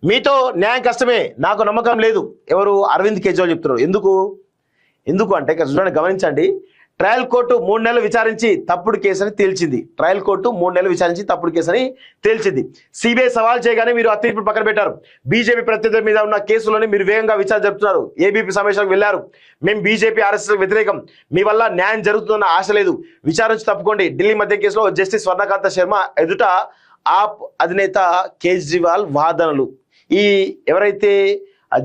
మీతో న్యాయం కష్టమే, నాకు నమ్మకం లేదు ఎవరు అరవింద్ కేజ్రీవాల్ చెప్తున్నారు. ఎందుకు అంటే ఇక్కడ చూడండి, గమనించండి. ట్రయల్ కోర్టు 3 నెలలు విచారించి తప్పుడు కేసు అని తేల్చింది. ట్రయల్ కోర్టు 3 నెలలు విచారించి తప్పుడు కేసు అని తేల్చింది. సిబిఐ సవాల్ చేయగానే మీరు ఆ తీర్పు పక్కన పెట్టారు. బీజేపీ ప్రత్యర్థుల మీద ఉన్న కేసులోనే మీరు వేగంగా విచారణ జరుపుతున్నారు. ఏబీపీ సమావేశాలకు వెళ్లారు. మేము బీజేపీ ఆర్ఎస్ఎస్ వ్యతిరేకం, మీ వల్ల న్యాయం జరుగుతుందన్న ఆశ లేదు, విచారించి తప్పుకోండి. ఢిల్లీ మద్యం కేసులో జస్టిస్ స్వర్ణకాంత శర్మ ఎదుట ఆప్ అధినేత కేజ్రీవాల్ వాదనలు. ఈ ఎవరైతే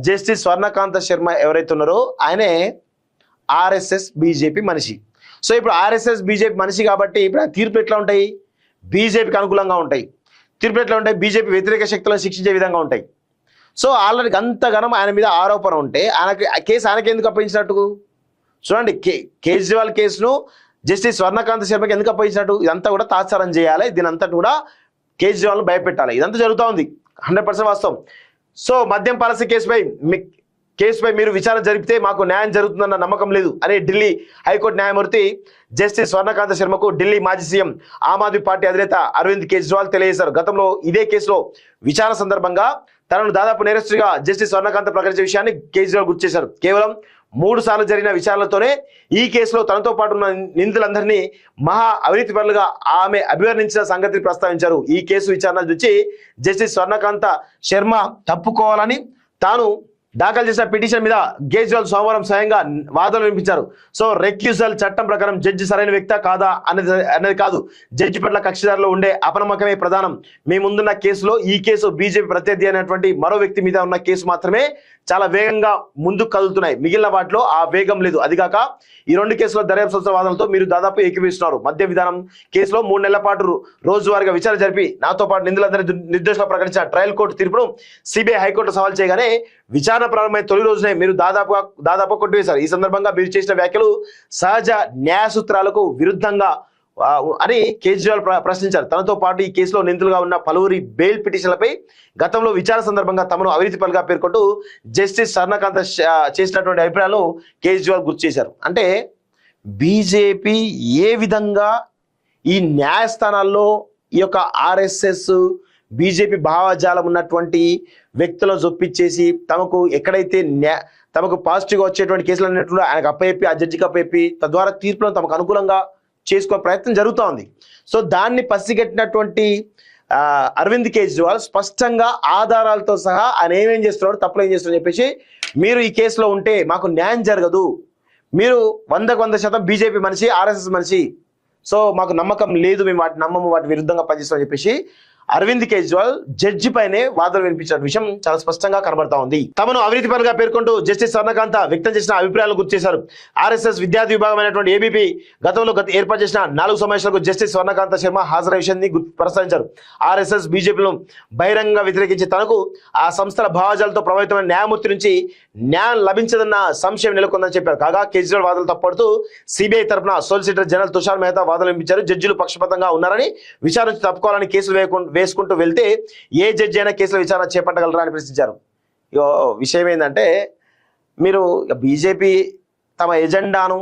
జస్టిస్ స్వర్ణకాంత శర్మ ఎవరైతే ఉన్నారో ఆయనే ఆర్ఎస్ఎస్ బీజేపీ మనిషి. సో ఇప్పుడు ఆర్ఎస్ఎస్ బీజేపీ మనిషి కాబట్టి ఇప్పుడు తీర్పు ఎట్లా ఉంటాయి? బీజేపీకి అనుకూలంగా ఉంటాయి. తీర్పు ఎట్లా ఉంటాయి? బీజేపీ వ్యతిరేక శక్తులను శిక్షించే విధంగా ఉంటాయి. సో ఆల్రెడీ అంతగానం ఆయన మీద ఆరోపణ ఉంటే ఆయనకి ఎందుకు అప్పగించినట్టు? చూడండి, కేజ్రీవాల్ కేసును జస్టిస్ స్వర్ణకాంత శర్మకి ఎందుకు అప్పగించినట్టు? ఇదంతా కూడా తాత్సారం చేయాలి, దీనంతా కూడా కేజ్రీవాల్ను భయపెట్టాలి. ఇదంతా జరుగుతూ ఉంది, 100% వాస్తవం. సో మద్యం పాలసీ కేసుపై మీరు విచారణ జరిపితే మాకు న్యాయం జరుగుతుందన్న నమ్మకం లేదు అని ఢిల్లీ హైకోర్టు న్యాయమూర్తి జస్టిస్ స్వర్ణకాంత శర్మకు ఢిల్లీ మాజీ సీఎం ఆమ్ ఆద్మీ పార్టీ అధినేత అరవింద్ కేజ్రీవాల్ తెలియజేశారు. గతంలో ఇదే కేసులో విచారణ సందర్భంగా తనను దాదాపు నేరస్తుడిగా జస్టిస్ స్వర్ణకాంత ప్రకటించే విషయాన్ని కేజ్రీవాల్ గుర్తు చేశారు. కేవలం 3 సార్లు జరిగిన విచారణలతోనే ఈ కేసులో తనతో పాటు ఉన్న నిందితులందరినీ మహా అవినీతి పరులుగా ఆమె అభివర్ణించిన సంగతిని ప్రస్తావించారు. ఈ కేసు విచారణ నుంచి జస్టిస్ స్వర్ణకాంత శర్మ తప్పుకోవాలని తాను దాఖలు చేసిన పిటిషన్ మీద కేజ్రీవాల్ సోమవారం స్వయంగా వాదనలు వినిపించారు. సో రెక్యూజల్ చట్టం ప్రకారం జడ్జి సరైన వ్యక్తా కాదా అనేది కాదు, జడ్జి పట్ల కక్షిదారులో ఉండే అపనమ్మకమే ప్రధానం. మీ ముందున్న కేసులో ఈ కేసు బీజేపీ ప్రత్యర్థి అయినటువంటి మరో వ్యక్తి మీద ఉన్న కేసు మాత్రమే చాలా వేగంగా ముందుకు కదులుతున్నాయి, మిగిలిన వాటిలో ఆ వేగం లేదు. అదిగాక ఈ 2 కేసుల దర్యాప్తు సంస్థ వాదనలతో మీరు దాదాపు ఏకీభవిస్తున్నారు. మద్య విధానం కేసులో 3 నెలల పాటు రోజువారీగా విచారణ జరిపి నాతో పాటు నిందితులందరి నిర్దోషులు ప్రకటించిన ట్రయల్ కోర్టు తీర్పును సిబిఐ హైకోర్టు సవాల్ చేయగానే విచారణ ప్రారంభమైన తొలి రోజునే మీరు దాదాపు కొట్టివేశారు. ఈ సందర్భంగా మీరు చేసిన వ్యాఖ్యలు సహజ న్యాయ సూత్రాలకు విరుద్ధంగా అని కేజ్రీవాల్ ప్రశ్నించారు. తనతో పాటు ఈ కేసులో నిందితులుగా ఉన్న పలువురి బెయిల్ పిటిషన్లపై గతంలో విచారణ సందర్భంగా తమను అవినీతి పరులుగా పేర్కొంటూ జస్టిస్ స్వర్ణకాంత చేసినటువంటి అభిప్రాయాలు కేజ్రీవాల్ గుర్తు చేశారు. అంటే బీజేపీ ఏ విధంగా ఈ న్యాయస్థానాల్లో ఈ యొక్క ఆర్ఎస్ఎస్ బీజేపీ భావజాలం ఉన్నటువంటి వ్యక్తులను చొప్పించేసి తమకు ఎక్కడైతే తమకు పాజిటివ్గా వచ్చేటువంటి కేసులు అన్నట్లు ఆయనకు అప్పచెప్పి ఆ జడ్జికి అప్పచెప్పి తద్వారా తీర్పులను తమకు అనుకూలంగా చేసుకునే ప్రయత్నం జరుగుతూ ఉంది. సో దాన్ని పసిగట్టినటువంటి అరవింద్ కేజ్రీవాల్ స్పష్టంగా ఆధారాలతో సహా ఆయన ఏమేం చేస్తున్నాడు, తప్పులు ఏం చేస్తున్నాడు చెప్పేసి మీరు ఈ కేసులో ఉంటే మాకు న్యాయం జరగదు, మీరు 100% బీజేపీ మనిషి, ఆర్ఎస్ఎస్ మనిషి, సో మాకు నమ్మకం లేదు, మేము వాటి నమ్మము, వాటి విరుద్ధంగా పనిచేస్తామని చెప్పేసి అరవింద్ కేజ్రీవాల్ జడ్జి పైనే వాదనలు వినిపించిన విషయం చాలా స్పష్టంగా కనబడతా ఉంది. తమను అవినీతి పరులుగా పేర్కొంటూ జస్టిస్ స్వర్ణకాంత వ్యక్తం చేసిన అభిప్రాయాలను గుర్తు చేశారు. ఆర్ఎస్ఎస్ విద్యార్థి విభాగమైనటువంటి ఏబీపీ గతంలో ఏర్పాటు చేసిన 4 సమావేశాలకు జస్టిస్ స్వర్ణకాంత శర్మ హాజరయ్యే విషయాన్ని ప్రస్తావించారు. ఆర్ఎస్ఎస్ బీజేపీలను బహిరంగంగా వ్యతిరేకించి తనకు ఆ సంస్థల భావజాలతో ప్రభావితమైన న్యాయమూర్తి నుంచి న్యాయం లభించదన్న సంశయం నెలకొందని చెప్పారు. కాగా కేజ్రీవాల్ వాదనలు తప్పడుతూ సిబిఐ తరఫున సోలిసిటర్ జనరల్ తుషార్ మెహతా వాదనలు వినిపించారు. జడ్జిలు పక్షపాతంగా ఉన్నారని, విచారణ నుంచి తప్పుకోవాలని కేసులు వేసుకుంటూ వెళ్తే ఏ జడ్జి అయినా కేసుల విచారణ చేపట్టగలరా అని ప్రశ్నించారు. విషయం ఏంటంటే మీరు బీజేపీ తమ ఎజెండాను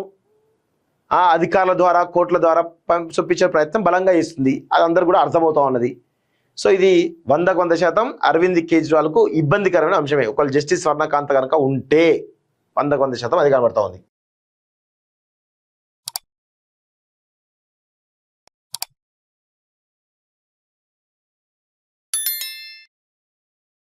అధికారుల ద్వారా కోర్టుల ద్వారా చొప్పించే ప్రయత్నం బలంగా చేస్తుంది, అది అందరూ కూడా అర్థమవుతా ఉన్నది. సో ఇది 100% అరవింద్ కేజ్రీవాల్కు ఇబ్బందికరమైన అంశమే. ఒకవేళ జస్టిస్ స్వర్ణకాంత కనుక ఉంటే 100% అది కనబడతా ఉంది.